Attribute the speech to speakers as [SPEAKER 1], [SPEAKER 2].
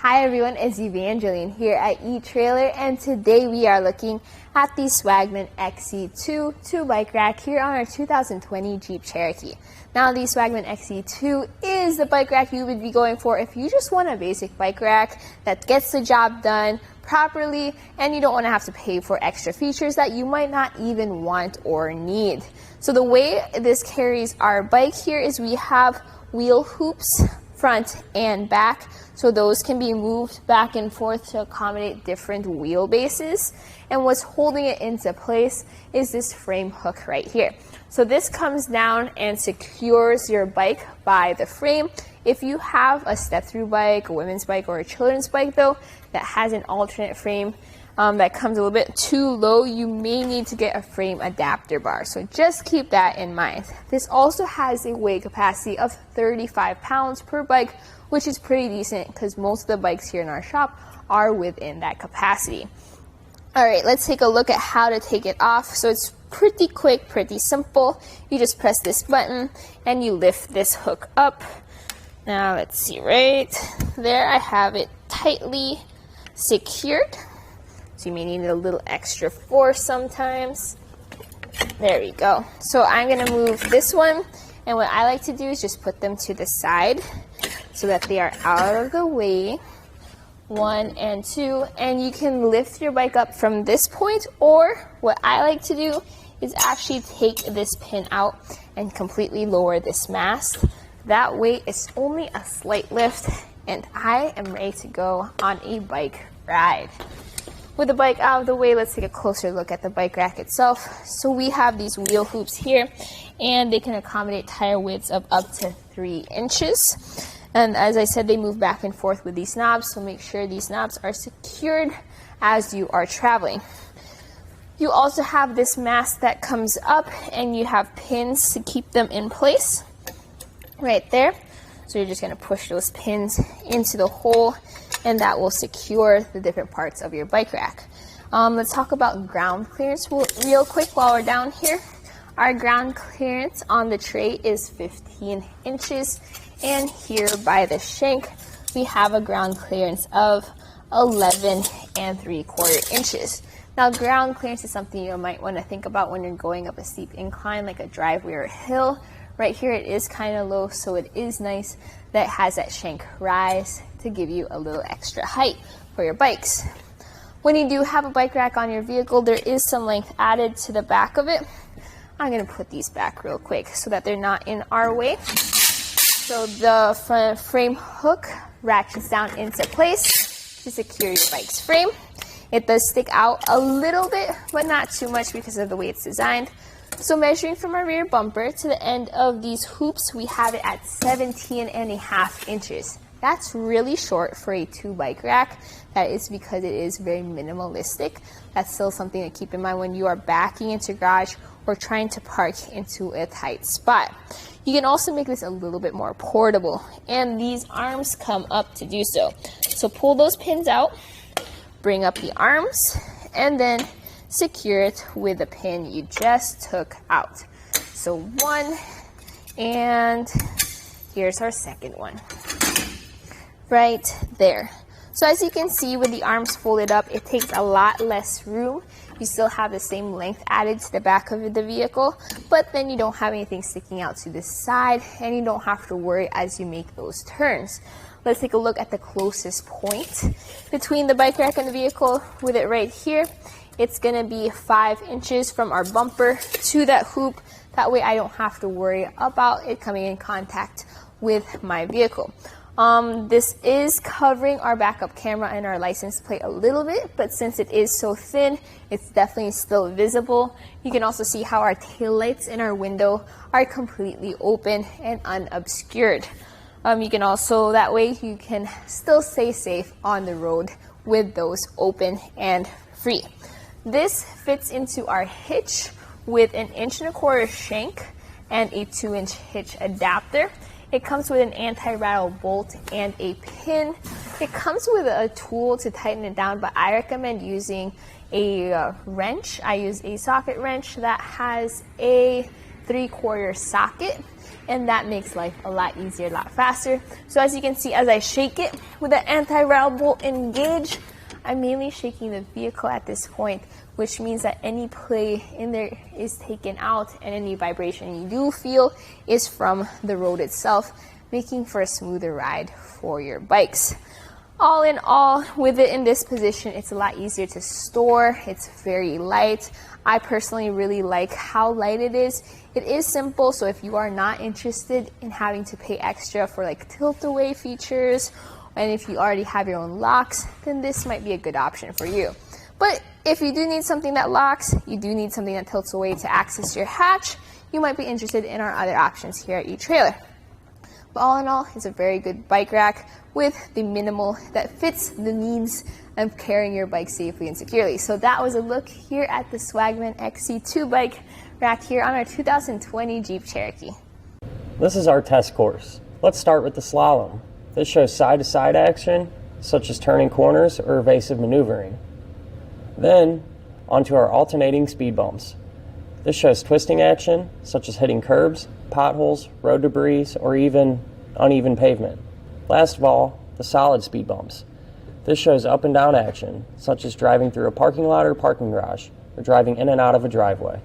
[SPEAKER 1] Hi everyone, it's Evangeline here at eTrailer, and today we are looking at the Swagman XC2 Bike Rack here on our 2020 Jeep Cherokee. Now the Swagman XC2 is the bike rack you would be going for if you just want a basic bike rack that gets the job done properly and you don't want to have to pay for extra features that you might not even want or need. So the way this carries our bike here is we have wheel hoops front and back, so those can be moved back and forth to accommodate different wheelbases. And what's holding it into place is this frame hook right here. So this comes down and secures your bike by the frame. If you have a step-through bike, a women's bike, or a children's bike though that has an alternate frame that comes a little bit too low, you may need to get a frame adapter bar. So just keep that in mind. This also has a weight capacity of 35 pounds per bike, which is pretty decent because most of the bikes here in our shop are within that capacity. All right, let's take a look at how to take it off. So it's pretty quick, pretty simple. You just press this button and you lift this hook up. Now let's see, right there I have it tightly secured. So you may need a little extra force sometimes. There we go. So I'm gonna move this one, and what I like to do is just put them to the side so that they are out of the way. 1 and 2, and you can lift your bike up from this point, or what I like to do is actually take this pin out and completely lower this mast. That way it's only a slight lift and I am ready to go on a bike ride. With the bike out of the way, let's take a closer look at the bike rack itself. So we have these wheel hoops here, and they can accommodate tire widths of up to 3 inches. And as I said, they move back and forth with these knobs, so make sure these knobs are secured as you are traveling. You also have this mast that comes up, and you have pins to keep them in place right there. So you're just going to push those pins into the hole, and that will secure the different parts of your bike rack. Let's talk about ground clearance real quick while we're down here. Our ground clearance on the tray is 15 inches, and here by the shank, we have a ground clearance of 11 3/4 inches. Now, ground clearance is something you might want to think about when you're going up a steep incline, like a driveway or a hill. Right here, it is kind of low, so it is nice that it has that shank rise to give you a little extra height for your bikes. When you do have a bike rack on your vehicle, there is some length added to the back of it. I'm going to put these back real quick so that they're not in our way. So the front frame hook ratchets down into place to secure your bike's frame. It does stick out a little bit, but not too much because of the way it's designed. So measuring from our rear bumper to the end of these hoops, we have it at 17.5 inches. That's really short for a 2 bike rack. That is because it is very minimalistic. That's still something to keep in mind when you are backing into garage or trying to park into a tight spot. You can also make this a little bit more portable, and these arms come up to do so. So pull those pins out, bring up the arms, and then secure it with the pin you just took out. So 1, and here's our second one right there. So as you can see, with the arms folded up, it takes a lot less room. You still have the same length added to the back of the vehicle, but then you don't have anything sticking out to the side, and you don't have to worry as you make those turns. Let's take a look at the closest point between the bike rack and the vehicle. With it right here, it's going to be 5 inches from our bumper to that hoop. That way I don't have to worry about it coming in contact with my vehicle. This is covering our backup camera and our license plate a little bit, but since it is so thin, it's definitely still visible. You can also see how our taillights in our window are completely open and unobscured. You can also, that way you can still stay safe on the road with those open and free. This fits into our hitch with an 1.25 inch shank and a 2-inch hitch adapter. It comes with an anti-rattle bolt and a pin. It comes with a tool to tighten it down, but I recommend using a wrench. I use a socket wrench that has a 3/4 socket, and that makes life a lot easier, a lot faster. So as you can see, as I shake it with the Anti-Rabble engage, I'm mainly shaking the vehicle at this point, which means that any play in there is taken out and any vibration you do feel is from the road itself, making for a smoother ride for your bikes. All in all, with it in this position, it's a lot easier to store. It's very light. I personally really like how light it is. It is simple, so if you are not interested in having to pay extra for like tilt-away features, and if you already have your own locks, then this might be a good option for you. But if you do need something that locks, you do need something that tilts away to access your hatch, you might be interested in our other options here at eTrailer. But all in all, it's a very good bike rack with the minimal that fits the needs of carrying your bike safely and securely. So that was a look here at the Swagman XC2 Bike Rack here on our 2020 Jeep Cherokee.
[SPEAKER 2] This is our test course. Let's start with the slalom. This shows side-to-side action, such as turning corners or evasive maneuvering. Then, onto our alternating speed bumps. This shows twisting action, such as hitting curbs, potholes, road debris, or even uneven pavement. Last of all, the solid speed bumps. This shows up and down action, such as driving through a parking lot or parking garage, or driving in and out of a driveway.